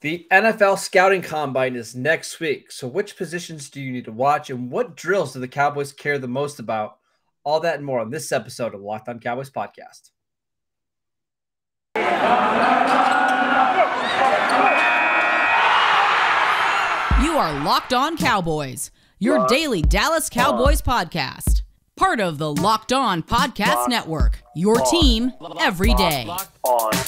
The NFL Scouting Combine is next week. So, which positions do you need to watch, and what drills do the Cowboys care the most about? All that and more on this episode of Locked On Cowboys podcast. You are Locked On Cowboys, your daily Dallas Cowboys podcast. Part of the Locked On Podcast Network, your team every day. Locked on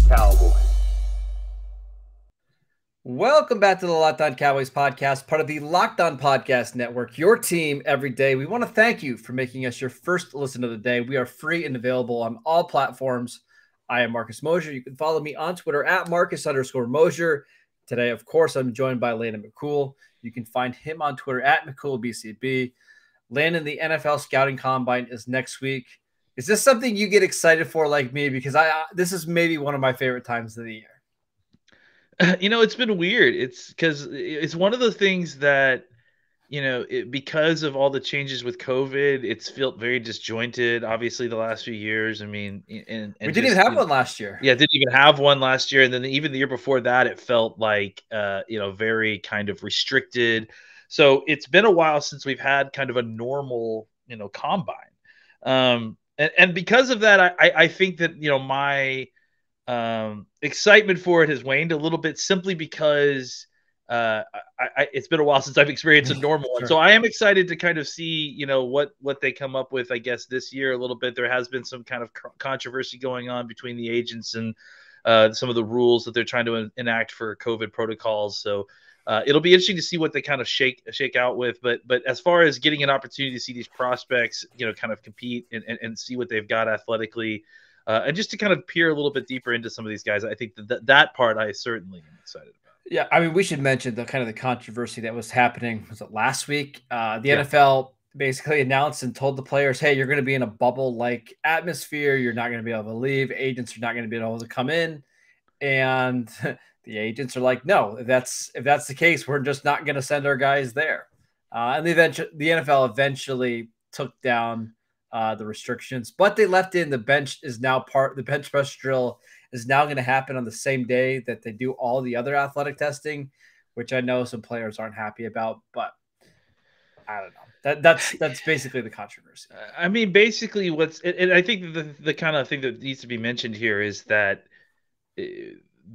Cowboys. Welcome back to the Locked On Cowboys podcast, part of the Locked On Podcast Network, your team every day. We want to thank you for making us your first listen of the day. We are free and available on all platforms. I am Marcus Mosher. You can follow me on Twitter at Marcus_Mosher. Today, of course, I'm joined by Landon McCool. You can find him on Twitter at McCoolBCB. Landon, the NFL Scouting Combine is next week. Is this something you get excited for like me? Because this is maybe one of my favorite times of the year. It's been weird. It's because it's one of the things that, because of all the changes with COVID, it's felt very disjointed. Obviously, the last few years. I mean, we didn't even have one last year. Yeah, didn't even have one last year, and then even the year before that, it felt like, very kind of restricted. So it's been a while since we've had kind of a normal, combine. And because of that, I think that, my excitement for it has waned a little bit simply because it's been a while since I've experienced a normal one. Sure. So I am excited to kind of see, what they come up with, I guess, this year a little bit. There has been some kind of controversy going on between the agents and some of the rules that they're trying to enact for COVID protocols. So it'll be interesting to see what they kind of shake out with. But as far as getting an opportunity to see these prospects, kind of compete and see what they've got athletically, and just to kind of peer a little bit deeper into some of these guys, I think that part I certainly am excited about. Yeah, I mean, we should mention the kind of the controversy that was happening. Was it last week? The NFL basically announced and told the players, hey, you're going to be in a bubble-like atmosphere. You're not going to be able to leave. Agents are not going to be able to come in. And the agents are like, no, if that's the case, we're just not going to send our guys there. And the NFL eventually took down the restrictions, but they left in the bench press drill is now going to happen on the same day that they do all the other athletic testing, which I know some players aren't happy about, but I don't know. That's basically the controversy. I mean, basically and I think the kind of thing that needs to be mentioned here is that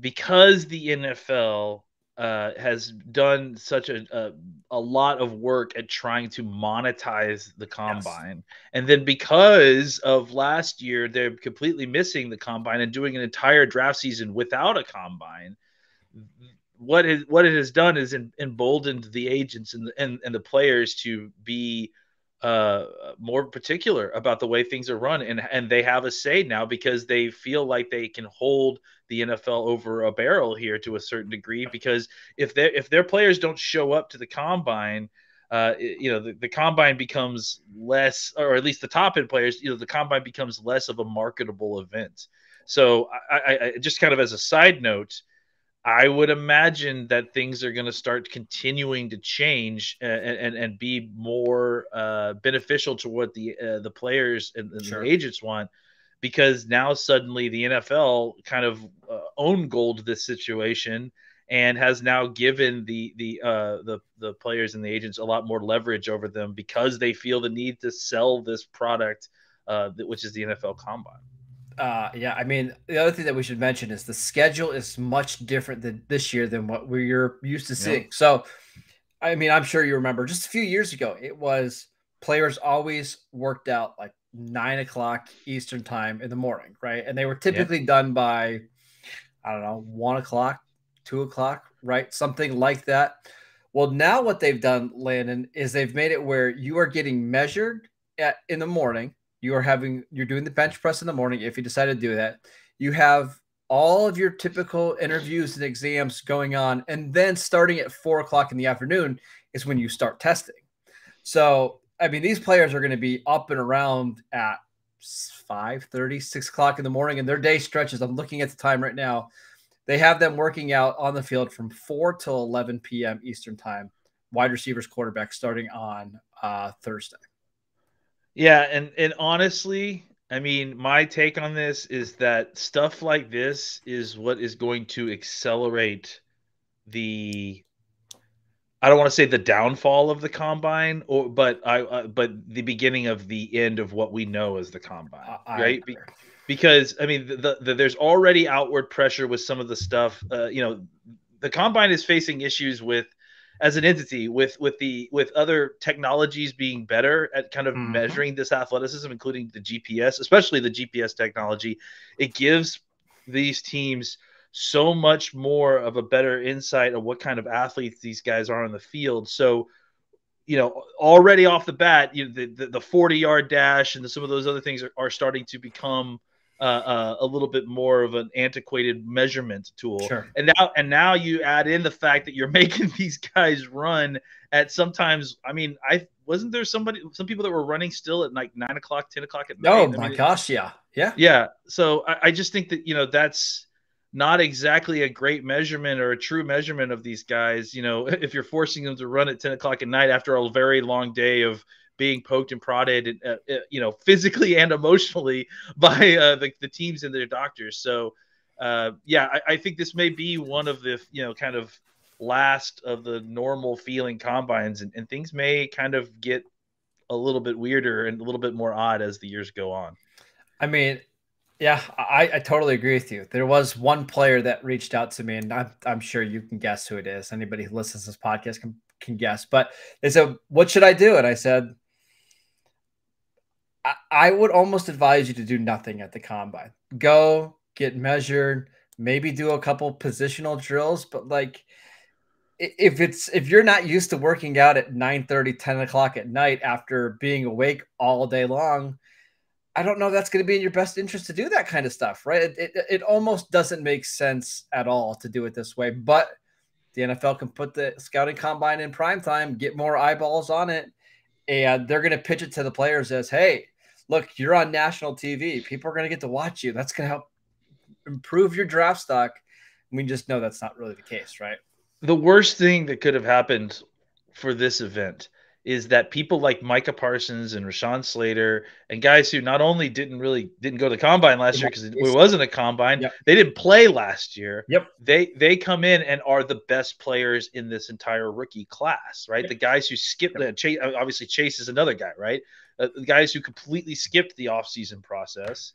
because the NFL has done such a lot of work at trying to monetize the combine. Yes. And then because of last year, they're completely missing the combine and doing an entire draft season without a combine. What it has done is emboldened the agents and the players to be more particular about the way things are run. And they have a say now because they feel like they can hold the NFL over a barrel here to a certain degree, because if their players don't show up to the combine, the combine becomes less, or at least the top end players, the combine becomes less of a marketable event. So I just kind of as a side note, I would imagine that things are going to start continuing to change and be more beneficial to what the players and Sure. the agents want, because now suddenly the NFL kind of own gold this situation and has now given the players and the agents a lot more leverage over them because they feel the need to sell this product, which is the NFL Combine. Yeah, I mean, the other thing that we should mention is the schedule is much different this year than what we're used to seeing. Yep. So, I mean, I'm sure you remember just a few years ago, it was players always worked out like 9 o'clock Eastern time in the morning, right? And they were typically done by, I don't know, 1 o'clock, 2 o'clock, right? Something like that. Well, now what they've done, Landon, is they've made it where you are getting measured in the morning. You're doing the bench press in the morning. If you decide to do that, you have all of your typical interviews and exams going on. And then starting at 4 o'clock in the afternoon is when you start testing. So, I mean, these players are going to be up and around at 5:30, 6 o'clock in the morning, and their day stretches. I'm looking at the time right now. They have them working out on the field from 4 till 11 p.m. Eastern time, wide receivers, quarterback, starting on Thursday. Yeah, and honestly, I mean, my take on this is that stuff like this is what is going to accelerate the I don't want to say the downfall of the combine, but the beginning of the end of what we know as the combine, I right? agree. Because I mean, there's already outward pressure with some of the stuff. The combine is facing issues with as an entity with other technologies being better at kind of Mm-hmm. measuring this athleticism, including the GPS, especially the GPS technology. It gives these teams so much more of a better insight of what kind of athletes these guys are on the field. So, already off the bat, the 40-yard dash and some of those other things are starting to become a little bit more of an antiquated measurement tool. Sure. And now you add in the fact that you're making these guys run at sometimes. I mean, I wasn't there some people that were running still at like 9 o'clock, 10 o'clock at Oh night. I my mean, gosh, yeah. Yeah. yeah. So I just think that, that's not exactly a great measurement or a true measurement of these guys. If you're forcing them to run at 10 o'clock at night after a very long day of being poked and prodded, physically and emotionally by the teams and their doctors. So, I think this may be one of the, kind of last of the normal feeling combines, and things may kind of get a little bit weirder and a little bit more odd as the years go on. I mean, yeah, I totally agree with you. There was one player that reached out to me, and I'm sure you can guess who it is. Anybody who listens to this podcast can guess. But they said, "What should I do?" And I said, I would almost advise you to do nothing at the combine. Go get measured, maybe do a couple positional drills, but like if you're not used to working out at 9:30, 10 o'clock at night after being awake all day long, I don't know if that's going to be in your best interest to do that kind of stuff, right? It almost doesn't make sense at all to do it this way, but the NFL can put the scouting combine in prime time, get more eyeballs on it, and they're going to pitch it to the players as, hey, look, you're on national TV. People are going to get to watch you. That's going to help improve your draft stock. We just know that's not really the case, right? The worst thing that could have happened for this event is that people like Micah Parsons and Rashawn Slater and guys who not only didn't go to the combine last year because it wasn't a combine, Yep. they didn't play last year. Yep. They come in and are the best players in this entire rookie class, right? Yep. The guys who skipped Chase, obviously Chase is another guy, right? The guys who completely skipped the offseason process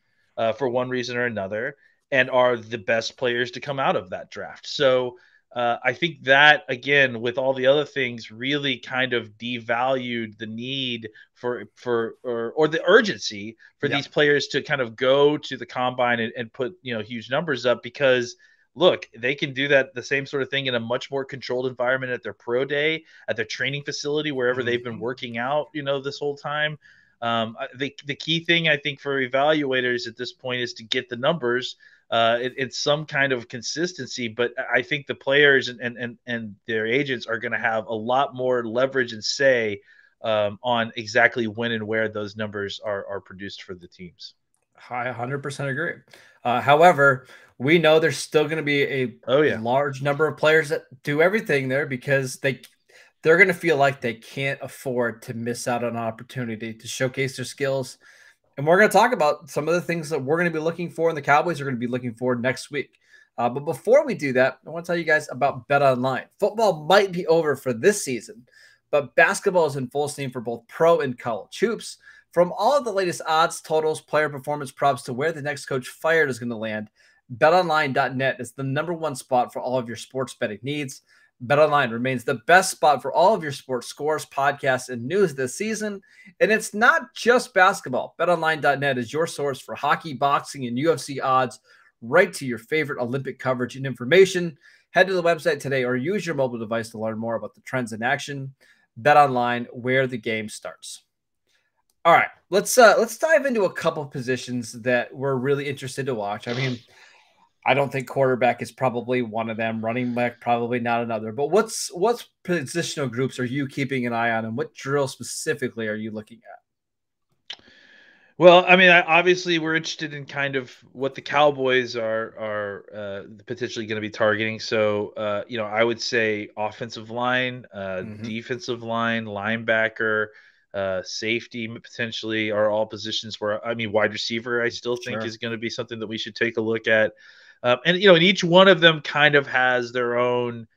for one reason or another and are the best players to come out of that draft. So I think that, again, with all the other things, really kind of devalued the need or the urgency for these players to kind of go to the combine and put huge numbers up, because look, they can do that the same sort of thing in a much more controlled environment at their pro day, at their training facility, wherever they've been working out this whole time. The key thing I think for evaluators at this point is to get the numbers. It's some kind of consistency, but I think the players and their agents are going to have a lot more leverage and say on exactly when and where those numbers are produced for the teams. I 100% agree. However, we know there's still going to be a large number of players that do everything there because they're going to feel like they can't afford to miss out on an opportunity to showcase their skills. And we're going to talk about some of the things that we're going to be looking for and the Cowboys are going to be looking for next week. But before we do that, I want to tell you guys about BetOnline. Football might be over for this season, but basketball is in full steam for both pro and college hoops. From all of the latest odds, totals, player performance props to where the next coach fired is going to land, BetOnline.net is the #1 spot for all of your sports betting needs. BetOnline remains the best spot for all of your sports scores, podcasts, and news this season. And it's not just basketball. BetOnline.net is your source for hockey, boxing, and UFC odds, right to your favorite Olympic coverage and information. Head to the website today or use your mobile device to learn more about the trends in action. BetOnline, where the game starts. All right, let's dive into a couple positions that we're really interested to watch. I mean, I don't think quarterback is probably one of them. Running back, probably not another. But what positional groups are you keeping an eye on, and what drill specifically are you looking at? Well, I mean, obviously, we're interested in kind of what the Cowboys are potentially going to be targeting. So, I would say offensive line, defensive line, linebacker, safety potentially are all positions where, I mean, wide receiver, I still think is going to be something that we should take a look at. And each one of them kind of has their own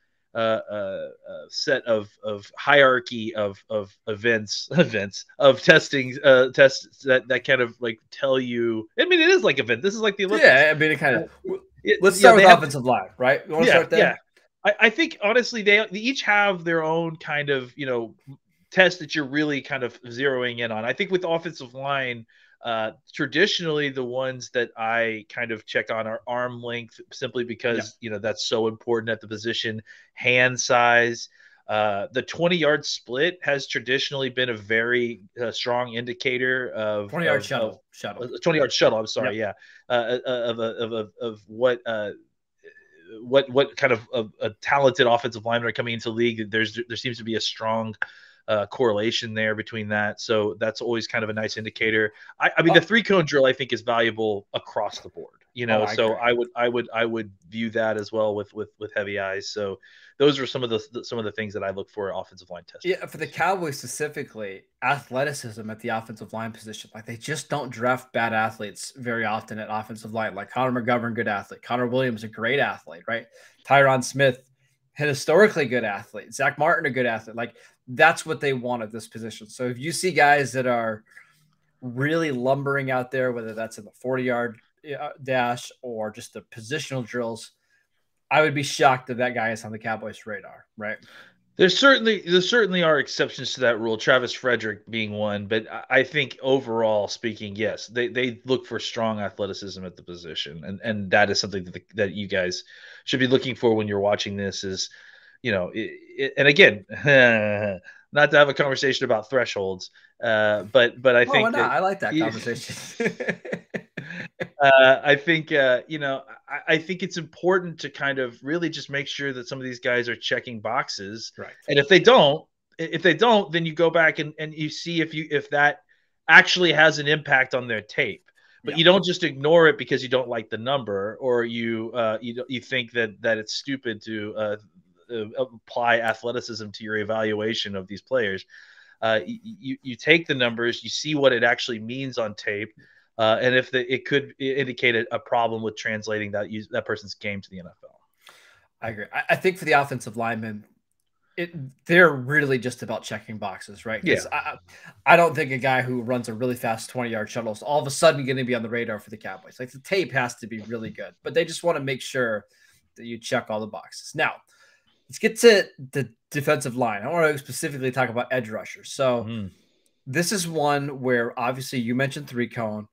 set of hierarchy of events of testing tests that kind of like tell you. I mean, it is like event. This is like the Olympics. Yeah, I mean, it kind of. Let's start with offensive line, right? You want to start there? Yeah. I think honestly, they each have their own kind of test that you're really kind of zeroing in on. I think with offensive line, traditionally the ones that I kind of check on are arm length, simply because that's so important at the position, hand size. The 20-yard split has traditionally been a very strong indicator of 20-yard shuttle. 20-yard shuttle. I'm sorry, yeah, of what kind of a talented offensive linemen are coming into the league. There seems to be a strong correlation there between that. So that's always kind of a nice indicator. I mean, the 3-cone drill I think is valuable across the board. So I would view that as well with heavy eyes. So those are some of the things that I look for offensive line testing. Yeah, for the Cowboys specifically, athleticism at the offensive line position. Like, they just don't draft bad athletes very often at offensive line. Like Connor McGovern, good athlete. Connor Williams, a great athlete, right? Tyron Smith, an historically good athlete. Zach Martin, a good athlete. Like, that's what they want at this position. So if you see guys that are really lumbering out there, whether that's in the 40-yard dash or just the positional drills, I would be shocked that guy is on the Cowboys' radar, right? There certainly are exceptions to that rule, Travis Frederick being one, but I think overall speaking, yes, they look for strong athleticism at the position, and that is something that you guys should be looking for when you're watching this. Is and again, not to have a conversation about thresholds, but I think I like that conversation. I think I think it's important to kind of really just make sure that some of these guys are checking boxes, right? And if they don't, then you go back and you see if that actually has an impact on their tape. But you don't just ignore it because you don't like the number, or you think that it's stupid to apply athleticism to your evaluation of these players. You take the numbers, you see what it actually means on tape. And if it could indicate a problem with translating that person's game to the NFL. I agree. I think for the offensive linemen, they're really just about checking boxes, right? Yeah. I don't think a guy who runs a really fast 20-yard shuttle is all of a sudden going to be on the radar for the Cowboys. Like, the tape has to be really good, but they just want to make sure that you check all the boxes. Now, let's get to the defensive line. I want to specifically talk about edge rushers. So this is one where obviously you mentioned 3-cone.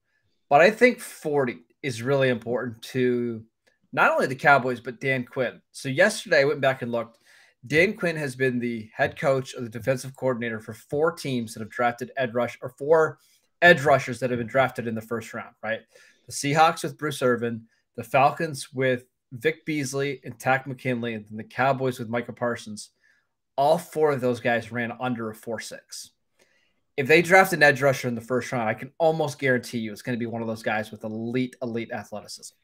But I think 40 is really important to not only the Cowboys, but Dan Quinn. So yesterday I went back and looked. Dan Quinn has been the head coach or the defensive coordinator for 4 teams that have drafted or 4 edge rushers that have been drafted in the first round, right? The Seahawks with Bruce Irvin, the Falcons with Vic Beasley and Tack McKinley, and then the Cowboys with Micah Parsons. All 4 of those guys ran under a 4.6. If they draft an edge rusher in the first round, I can almost guarantee you it's going to be one of those guys with elite athleticism.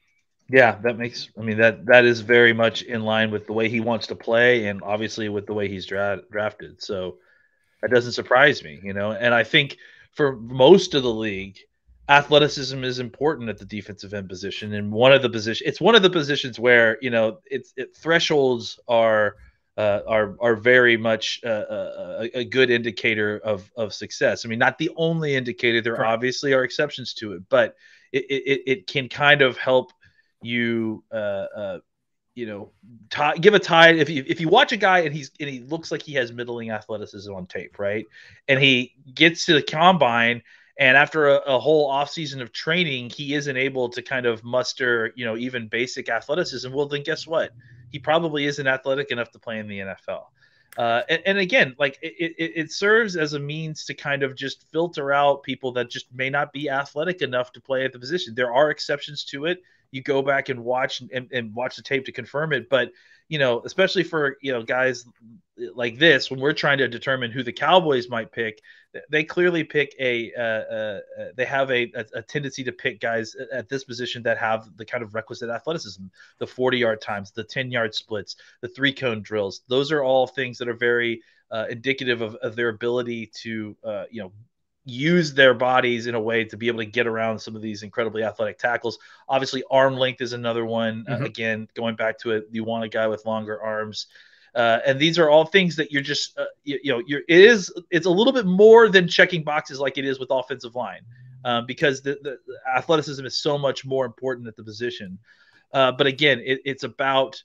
Yeah, that is very much in line with the way he wants to play, and obviously with the way he's drafted. So that doesn't surprise me, And I think for most of the league, athleticism is important at the defensive end position. And it's one of the positions where thresholds are very much a good indicator of success. I mean, not the only indicator. There obviously are exceptions to it, but it can kind of help you, give a tie. If you watch a guy and he looks like he has middling athleticism on tape, right? And he gets to the combine, and after a whole offseason of training, he isn't able to kind of muster, even basic athleticism. Well, then guess what? He probably isn't athletic enough to play in the NFL. And again, like it serves as a means to kind of just filter out people that just may not be athletic enough to play at the position. There are exceptions to it. You go back and watch the tape to confirm it. But, especially for, guys like this, when we're trying to determine who the Cowboys might pick, they clearly pick they have a tendency to pick guys at this position that have the kind of requisite athleticism, the 40-yard times, the 10-yard splits, the 3-cone drills. Those are all things that are very indicative of their ability to, use their bodies in a way to be able to get around some of these incredibly athletic tackles. Obviously, arm length is another one. Again, going back to it, you want a guy with longer arms. And these are all things that you're just, it's a little bit more than checking boxes like it is with offensive line, because the athleticism is so much more important at the position. But again, it's about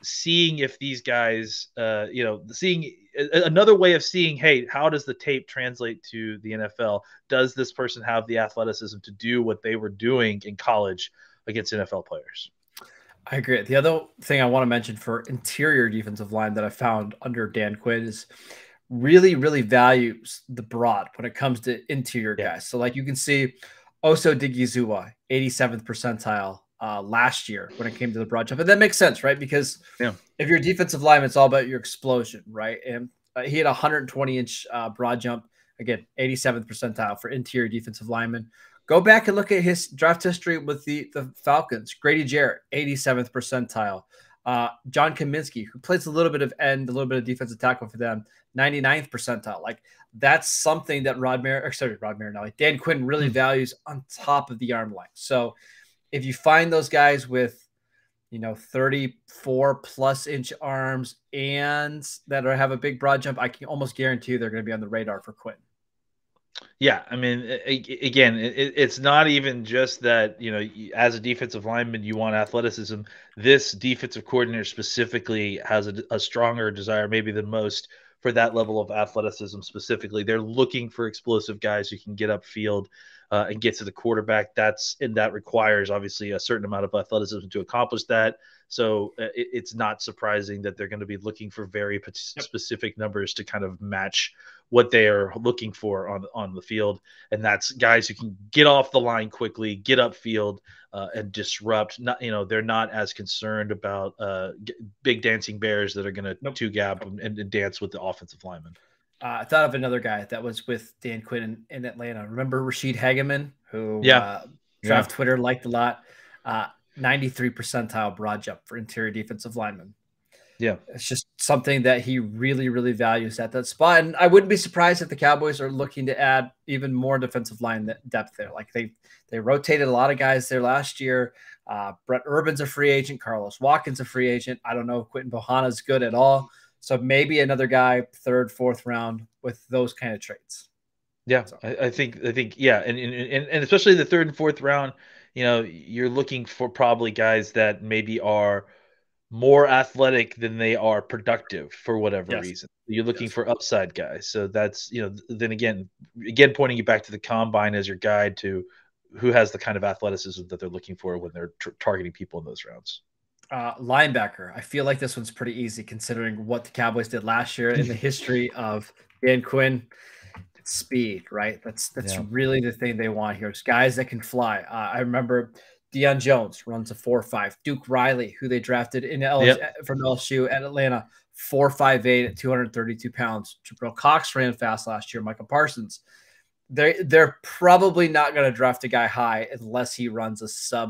seeing if these guys, seeing another way of seeing, hey, how does the tape translate to the NFL? Does this person have the athleticism to do what they were doing in college against NFL players? I agree. The other thing I want to mention for interior defensive line that I found under Dan Quinn is really, really values the broad when it comes to interior guys. So like you can see Oso Digizua, 87th percentile last year when it came to the broad jump. And that makes sense, right? Because if you're a defensive lineman, it's all about your explosion, right? And he had a 120-inch broad jump. Again, 87th percentile for interior defensive lineman. Go back and look at his draft history with the Falcons. Grady Jarrett, 87th percentile. John Kaminsky, who plays a little bit of end, a little bit of defensive tackle for them, 99th percentile. Like that's something that Dan Quinn really values on top of the arm length. So if you find those guys with, 34 plus inch arms and that have a big broad jump, I can almost guarantee you they're going to be on the radar for Quinn. Yeah, I mean, again, it's not even just that, as a defensive lineman, you want athleticism. This defensive coordinator specifically has a stronger desire, maybe than most, for that level of athleticism specifically. They're looking for explosive guys who can get upfield and get to the quarterback. That requires, obviously, a certain amount of athleticism to accomplish that. So it's not surprising that they're going to be looking for very specific numbers to kind of match what they are looking for on the field. And that's guys who can get off the line quickly, get upfield, and disrupt. They're not as concerned about big dancing bears that are going to two-gap and dance with the offensive lineman. I thought of another guy that was with Dan Quinn in Atlanta. Remember Rashid Hageman, who Draft Twitter liked a lot. 93 percentile broad jump for interior defensive linemen. Yeah. It's just something that he really, really values at that spot. And I wouldn't be surprised if the Cowboys are looking to add even more defensive line depth there. Like they rotated a lot of guys there last year. Brett Urban's a free agent. Carlos Watkins a free agent. I don't know if Quentin Bohanna's good at all. So maybe another guy, third, fourth round with those kind of traits. Yeah, so. I think, yeah. And especially the third and fourth round, you're looking for probably guys that maybe are more athletic than they are productive for whatever reason. You're looking for upside guys. So that's, then again, pointing you back to the combine as your guide to who has the kind of athleticism that they're looking for when they're targeting people in those rounds. Linebacker. I feel like this one's pretty easy considering what the Cowboys did last year in the history of Dan Quinn. Speed, right? That's really the thing they want here. It's guys that can fly. I remember Deion Jones runs a 4.5. Duke Riley, who they drafted from LSU at Atlanta, 4.58 at 232 pounds. Jabril Cox ran fast last year. Michael Parsons. They're probably not going to draft a guy high unless he runs a sub.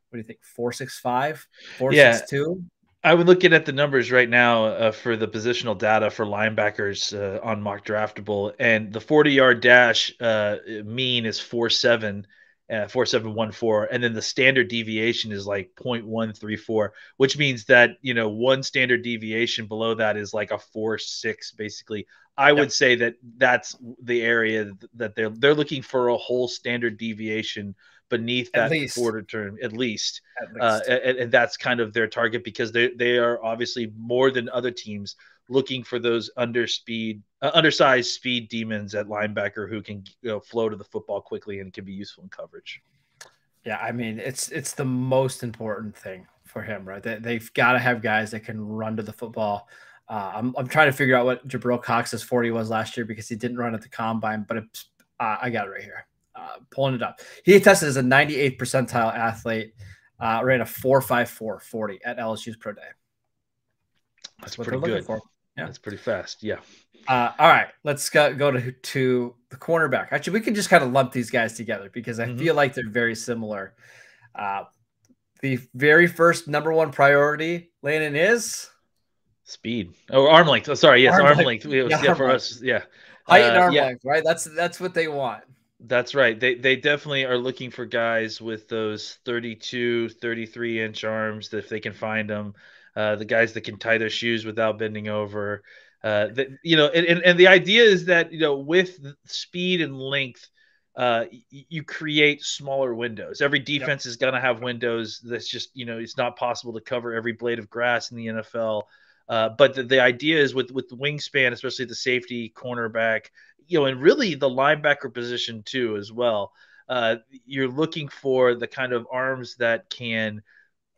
What do you think? 4.65, 4.62. I would look at the numbers right now for the positional data for linebackers on Mock Draftable, and the 40-yard dash mean is 4.7, 4.714, and then the standard deviation is like 0.134, which means that one standard deviation below that is like a 4.6 basically. I would say that's the area that they're looking for a whole standard deviation beneath that quarter term, at least. And that's kind of their target because they are obviously more than other teams looking for those undersized speed demons at linebacker who can flow to the football quickly and can be useful in coverage. Yeah, I mean, it's the most important thing for him, right? They've got to have guys that can run to the football. I'm trying to figure out what Jabril Cox's 40 was last year because he didn't run at the combine, but I got it right here. Pulling it up. He tested as a 98th percentile athlete, ran a 4.54 40 at LSU's Pro Day. That's pretty good. Yeah. That's pretty fast. Yeah. All right, let's go to the cornerback. Actually, we can just kind of lump these guys together because I feel like they're very similar. The very first number one priority, Landon, is Speed. Oh, arm length. Oh, sorry. Yes, arm length. Yeah, For us. Yeah. Height and arm length, right? That's what they want. That's right. They definitely are looking for guys with those 32, 33-inch arms that if they can find them, the guys that can tie their shoes without bending over. And the idea is that, with speed and length, you create smaller windows. Every defense is going to have windows. That's just, it's not possible to cover every blade of grass in the NFL. But the idea is with the wingspan, especially the safety, cornerback, and really the linebacker position too, as well. You're looking for the kind of arms that can,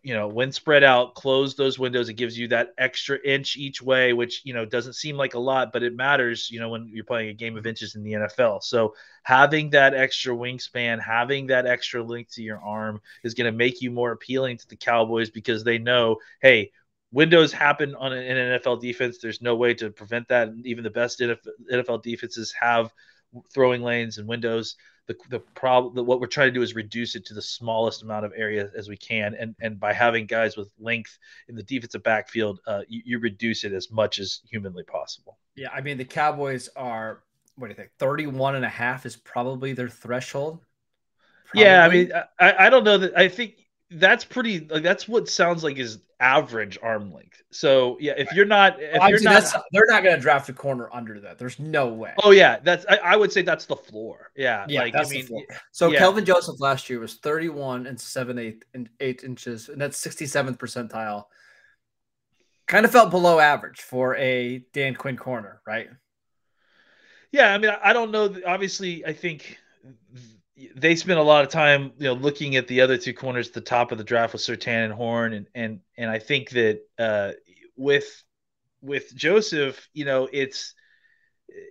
when spread out, close those windows. It gives you that extra inch each way, which, doesn't seem like a lot, but it matters, when you're playing a game of inches in the NFL. So having that extra wingspan, having that extra length to your arm is going to make you more appealing to the Cowboys because they know, hey, windows happen in an NFL defense. There's no way to prevent that. Even the best NFL defenses have throwing lanes and windows. The problem, what we're trying to do is reduce it to the smallest amount of area as we can. And by having guys with length in the defensive backfield, you reduce it as much as humanly possible. Yeah. I mean, the Cowboys are, what do you think? 31.5 is probably their threshold. Probably. Yeah. I mean, I don't know that. I think that's pretty, that's what sounds like is average arm length. So yeah, if you're not, they're not going to draft a corner under that. There's no way. Oh yeah, I would say that's the floor. Yeah, that's the floor. So Kelvin Joseph last year was 31 and 7/8 inches, and that's 67th percentile. Kind of felt below average for a Dan Quinn corner, right? Yeah, I mean, I don't know. Obviously, I think they spent a lot of time, looking at the other two corners at the top of the draft with Surtain and Horn, and I think that with Joseph, it's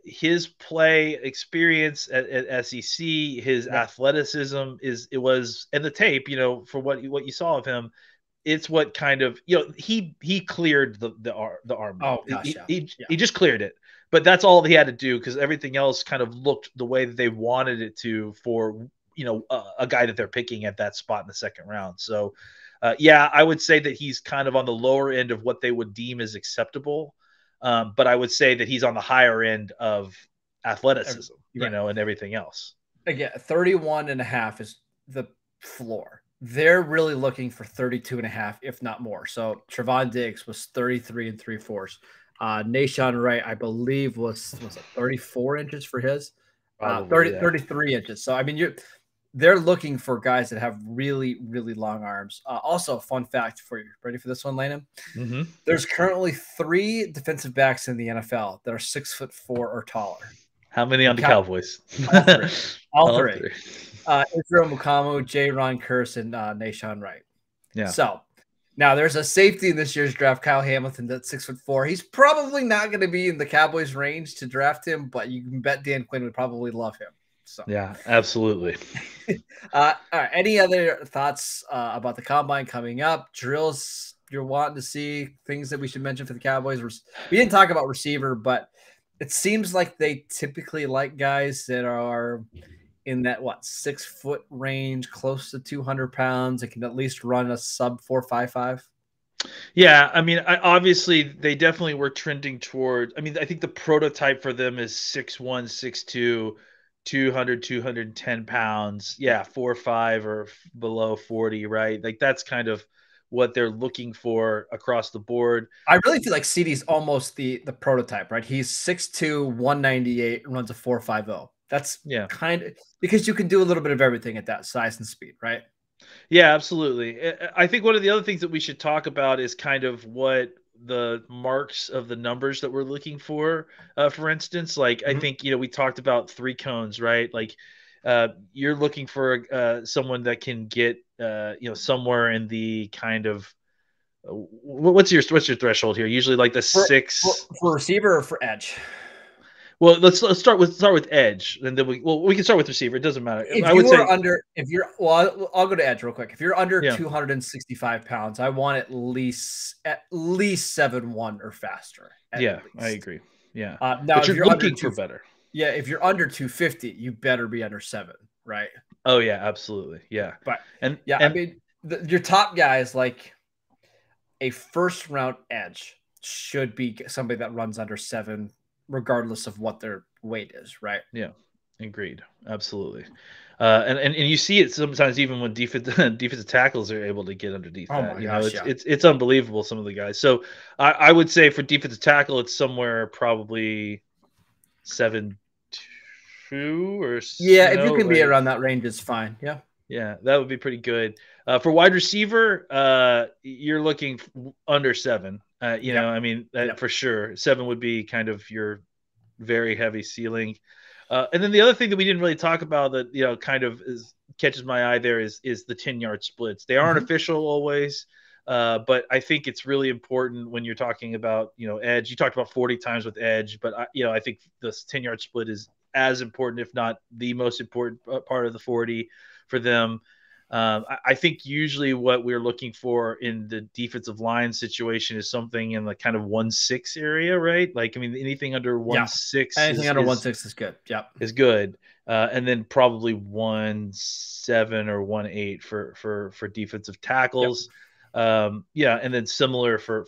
his play experience at SEC, his athleticism and the tape, for what you saw of him, it's what kind of, he cleared the arm. Oh gosh, he just cleared it. But that's all he had to do because everything else kind of looked the way that they wanted it to for, a guy that they're picking at that spot in the second round. So, I would say that he's kind of on the lower end of what they would deem as acceptable. But I would say that he's on the higher end of athleticism, and everything else. Again, 31.5 is the floor. They're really looking for 32.5, if not more. So Trevon Diggs was 33 3/4. Nahshon Wright, I believe, was 34 inches for his, 33 inches. So, I mean, they're looking for guys that have really, really long arms. Also, fun fact for you. Ready for this one, Landon? Mm-hmm. There's currently 3 defensive backs in the NFL that are 6'4" or taller. How many on the Cowboys? All three. Israel Mukamu, Ron Kearse, and Nahshon Wright. Yeah. So, now there's a safety in this year's draft, Kyle Hamilton, that's 6'4". He's probably not going to be in the Cowboys' range to draft him, but you can bet Dan Quinn would probably love him. So yeah, absolutely. All right. Any other thoughts about the combine coming up? Drills you're wanting to see, things that we should mention for the Cowboys? We didn't talk about receiver, but it seems like they typically like guys that are in that 6 foot range, close to 200 pounds, and can at least run a sub 4.55. Yeah, I mean, obviously they definitely were trending toward. I mean, I think the prototype for them is 6'1", 6'2", 200, 210 pounds. Yeah, 4.5 or below 40, right? Like that's kind of what they're looking for across the board. I really feel like CD's almost the prototype, right? He's 6'2", 198, and runs a 4.50. That's kind of because you can do a little bit of everything at that size and speed, right? Yeah, absolutely. I think one of the other things that we should talk about is kind of what the marks of the numbers that we're looking for instance, like I think, we talked about 3 cones, right? Like you're looking for someone that can get, somewhere in the kind of, what's your threshold here? Usually like the 6 for receiver or for edge. Well, let's start with edge, and then we can start with receiver. It doesn't matter. I'll go to edge real quick. If you're under 265 pounds, I want at least 7'1" or faster. Yeah, I agree. Yeah. Now, but you're looking for better. Yeah, if you're under 250, you better be under 7, right? Oh yeah, absolutely. Yeah. But I mean, your top guys like a first round edge should be somebody that runs under 7, regardless of what their weight is, right? Yeah, agreed. Absolutely. And you see it sometimes even when defensive tackles are able to get underneath Oh that. my gosh, yeah. It's unbelievable, some of the guys. So I would say for defensive tackle, it's somewhere probably 7'2" or Yeah, if you can be around that range, it's fine. Yeah. Yeah, that would be pretty good. For wide receiver, you're looking under 7. You know, I mean, for sure, 7 would be kind of your very heavy ceiling. And then the other thing that we didn't really talk about that kind of catches my eye there is the 10-yard splits. They aren't official always, but I think it's really important when you're talking about edge. You talked about 40 times with edge, but I think this 10-yard split is as important, if not the most important part of the 40 for them. I think usually what we're looking for in the defensive line situation is something in the kind of 1.6 area, right? Like, I mean, anything under 1.6, anything under 1.6 is good. Yeah, is good. And then probably 1.7 or 1.8 for defensive tackles. Yeah, and then similar for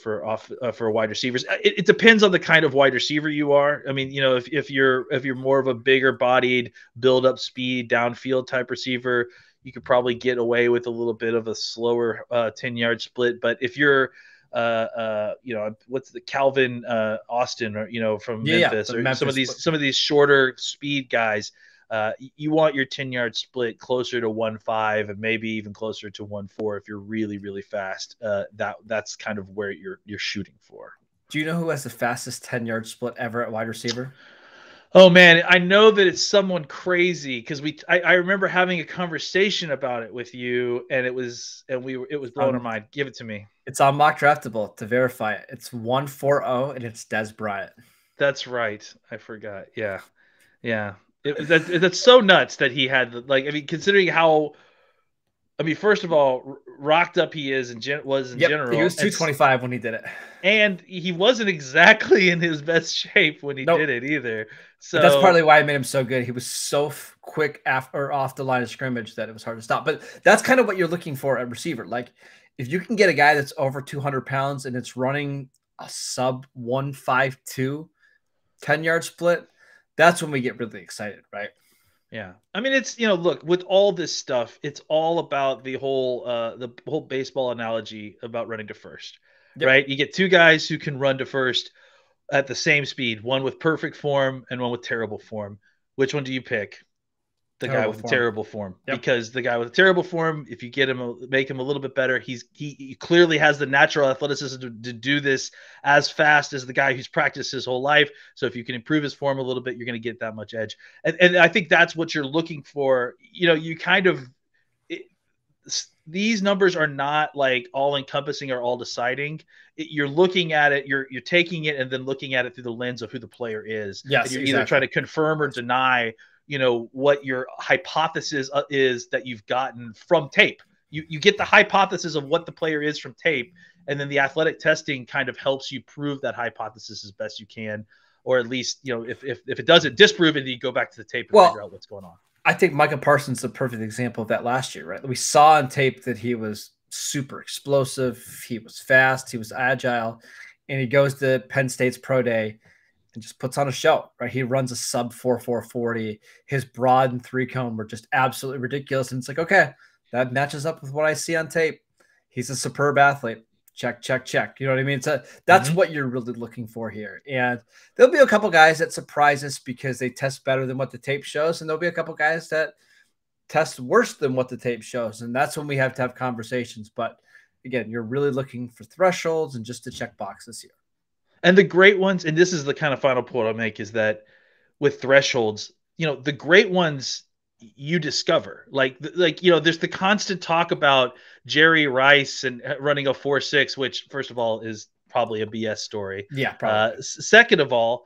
wide receivers. It depends on the kind of wide receiver you are. I mean, if you're more of a bigger bodied, build up speed, downfield type receiver, you could probably get away with a little bit of a slower 10-yard split. But if you're what's the Calvin Austin or from Memphis or Memphis, some of these shorter speed guys, you want your 10-yard split closer to 1.5 and maybe even closer to 1.4 if you're really, really fast. That's kind of where you're shooting for. Do you know who has the fastest 10-yard split ever at wide receiver? Oh man, I know that it's someone crazy because I remember having a conversation about it with you, and it was blowing our mind. Give it to me. It's on Mock Draftable to verify it. It's 1.40 and it's Dez Bryant. That's right. I forgot. Yeah. That's so nuts that he had considering how. I mean, first of all, rocked up he is was in general. He was 225 when he did it. And he wasn't exactly in his best shape when he did it either. So but that's partly why I made him so good. He was so quick off the line of scrimmage that it was hard to stop. But that's kind of what you're looking for at receiver. Like, if you can get a guy that's over 200 pounds and it's running a sub 1.52 10-yard split, that's when we get really excited, right? Yeah. I mean, it's, look, with all this stuff, it's all about the whole baseball analogy about running to first, right? You get two guys who can run to first at the same speed, one with perfect form and one with terrible form. Which one do you pick? The guy with the terrible form, because the guy with the terrible form, if you make him a little bit better, he clearly has the natural athleticism to do this as fast as the guy who's practiced his whole life. So if you can improve his form a little bit, you're going to get that much edge. And I think that's what you're looking for. You kind of these numbers are not like all encompassing or all deciding. You're looking at it, you're taking it and then looking at it through the lens of who the player is. Yes, and you're either trying to confirm or deny what your hypothesis is that you've gotten from tape. You get the hypothesis of what the player is from tape, and then the athletic testing kind of helps you prove that hypothesis as best you can, or at least, if it doesn't disprove it, you go back to the tape and figure out what's going on. I think Micah Parsons is a perfect example of that last year, right? We saw on tape that he was super explosive, he was fast, he was agile, and he goes to Penn State's pro day and just puts on a show, right? He runs a sub 4.40. His broad and 3-cone were just absolutely ridiculous. And it's like, okay, that matches up with what I see on tape. He's a superb athlete. Check, check, check. You know what I mean? So that's what you're really looking for here. And there'll be a couple guys that surprise us because they test better than what the tape shows. And there'll be a couple guys that test worse than what the tape shows. And that's when we have to have conversations. But again, you're really looking for thresholds and just to check boxes here. And the great ones, and this is the kind of final point I'll make, is that with thresholds, the great ones you discover. Like there's the constant talk about Jerry Rice and running a 4.6, which first of all is probably a BS story. Yeah, probably. Second of all,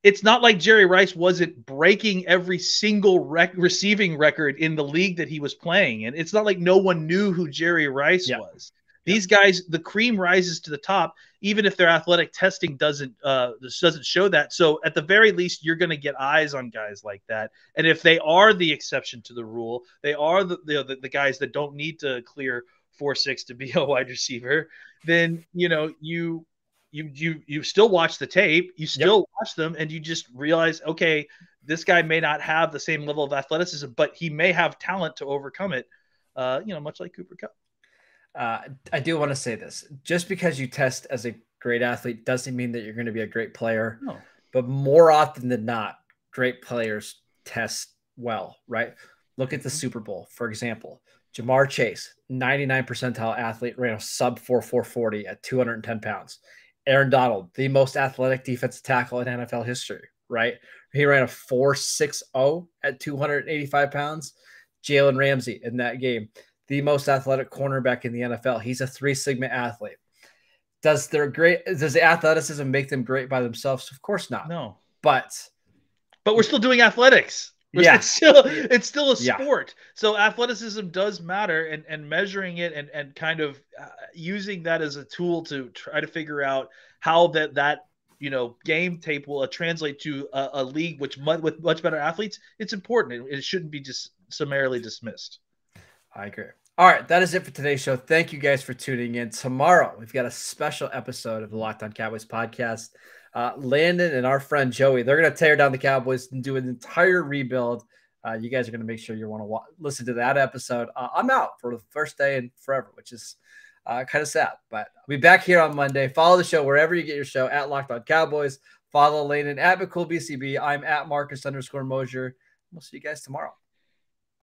it's not like Jerry Rice wasn't breaking every single receiving record in the league that he was playing. And it's not like no one knew who Jerry Rice was. These guys, the cream rises to the top, even if their athletic testing doesn't show that. So at the very least, you're going to get eyes on guys like that. And if they are the exception to the rule, they are the guys that don't need to clear 4.6 to be a wide receiver, then you you still watch the tape, you still watch them, and you just realize, okay, this guy may not have the same level of athleticism, but he may have talent to overcome it. Much like Cooper Kupp. I do want to say this: just because you test as a great athlete doesn't mean that you're going to be a great player. No. But more often than not, great players test well, right? Look at the Super Bowl, for example. Jamar Chase, 99 percentile athlete, ran a sub 4.40 at 210 pounds. Aaron Donald, the most athletic defensive tackle in NFL history, right? He ran a 4.60 at 285 pounds. Jalen Ramsey in that game, the most athletic cornerback in the NFL. He's a 3 sigma athlete. Does the athleticism make them great by themselves? Of course not. No. But we're still doing athletics. It's still a sport. So athleticism does matter, and measuring it and kind of using that as a tool to try to figure out how that game tape will translate to a league with much better athletes. It's important. It shouldn't be just summarily dismissed. I agree. All right, that is it for today's show. Thank you guys for tuning in. Tomorrow, we've got a special episode of the Locked On Cowboys podcast. Landon and our friend Joey, they're going to tear down the Cowboys and do an entire rebuild. You guys are going to make sure you want to listen to that episode. I'm out for the first day in forever, which is kind of sad. But I'll be back here on Monday. Follow the show wherever you get your show, at Locked On Cowboys. Follow Landon at McCool BCB. I'm at Marcus _Mosher. We'll see you guys tomorrow.